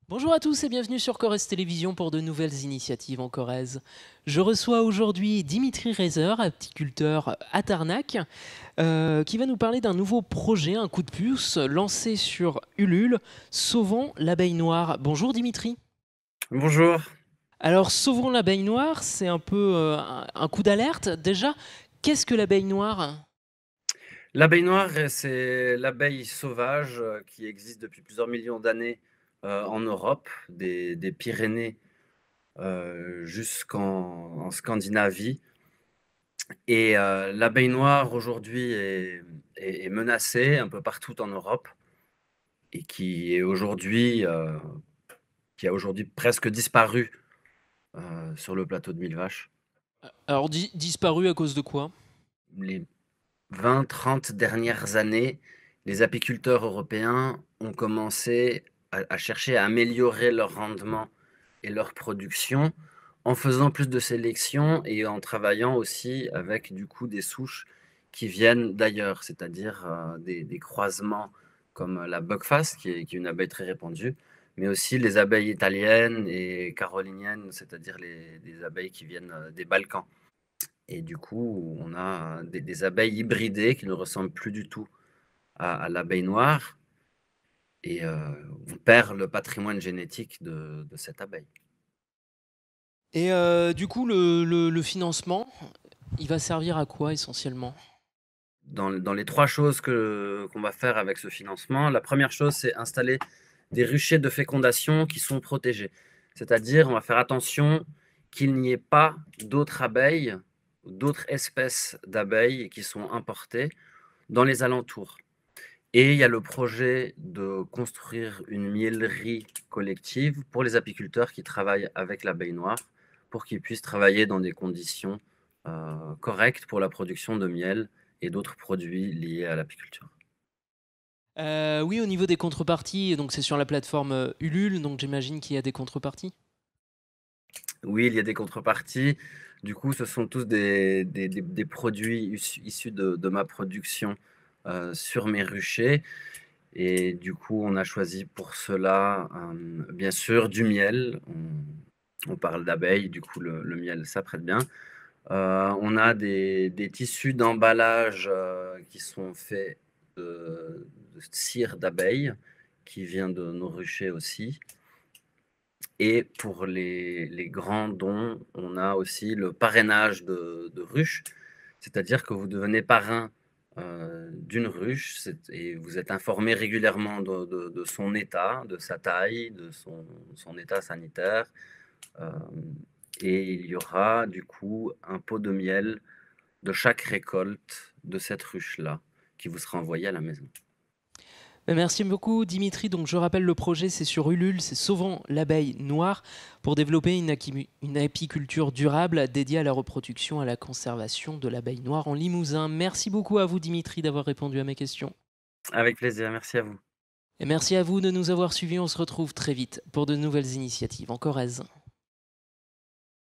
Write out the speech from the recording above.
Bonjour à tous et bienvenue sur Corrèze Télévision pour de nouvelles initiatives en Corrèze. Je reçois aujourd'hui Dimitri Reiser, apiculteur à Tarnac, qui va nous parler d'un nouveau projet, un coup de pouce, lancé sur Ulule, Sauvons l'abeille noire. Bonjour Dimitri. Bonjour. Alors Sauvons l'abeille noire, c'est un peu un coup d'alerte. Déjà, qu'est-ce que l'abeille noire? L'abeille noire, c'est l'abeille sauvage qui existe depuis plusieurs millions d'années en Europe, des Pyrénées jusqu'en Scandinavie. Et l'abeille noire aujourd'hui est menacée un peu partout en Europe et qui a aujourd'hui presque disparu sur le plateau de Mille Vaches. Alors disparu à cause de quoi? Les 20-30 dernières années, les apiculteurs européens ont commencé à chercher à améliorer leur rendement et leur production en faisant plus de sélection et en travaillant aussi avec du coup des souches qui viennent d'ailleurs, c'est-à-dire des croisements comme la buckfast, qui est une abeille très répandue, mais aussi les abeilles italiennes et caroliniennes, c'est-à-dire des abeilles qui viennent des Balkans. Et du coup, on a des abeilles hybridées qui ne ressemblent plus du tout à l'abeille noire et on perd le patrimoine génétique de cette abeille. Et du coup, le financement, il va servir à quoi essentiellement? Dans les 3 choses qu'on va faire avec ce financement, la première chose, c'est installer des ruchers de fécondation qui sont protégés. C'est-à-dire, on va faire attention qu'il n'y ait pas d'autres abeilles, d'autres espèces d'abeilles qui sont importées dans les alentours. Et il y a le projet de construire une miellerie collective pour les apiculteurs qui travaillent avec l'abeille noire, pour qu'ils puissent travailler dans des conditions correctes pour la production de miel et d'autres produits liés à l'apiculture. Oui, au niveau des contreparties, donc c'est sur la plateforme Ulule, donc j'imagine qu'il y a des contreparties. Oui, il y a des contreparties. Du coup, ce sont tous des produits issus de ma production sur mes ruchers. Et du coup, on a choisi pour cela, bien sûr, du miel. On parle d'abeilles, du coup, le miel, ça prête bien. On a des tissus d'emballage qui sont faits de cire d'abeille, qui vient de nos ruchers aussi. Et pour les grands dons, on a aussi le parrainage de ruches, c'est-à-dire que vous devenez parrain d'une ruche et vous êtes informé régulièrement de son état, de sa taille, de son état sanitaire. euh, et il y aura du coup un pot de miel de chaque récolte de cette ruche-là qui vous sera envoyé à la maison. Merci beaucoup Dimitri. Donc je rappelle le projet, c'est sur Ulule, c'est Sauvons l'abeille noire pour développer une apiculture durable dédiée à la reproduction et à la conservation de l'abeille noire en Limousin. Merci beaucoup à vous Dimitri d'avoir répondu à mes questions. Avec plaisir, merci à vous. Et merci à vous de nous avoir suivis. On se retrouve très vite pour de nouvelles initiatives en Corrèze.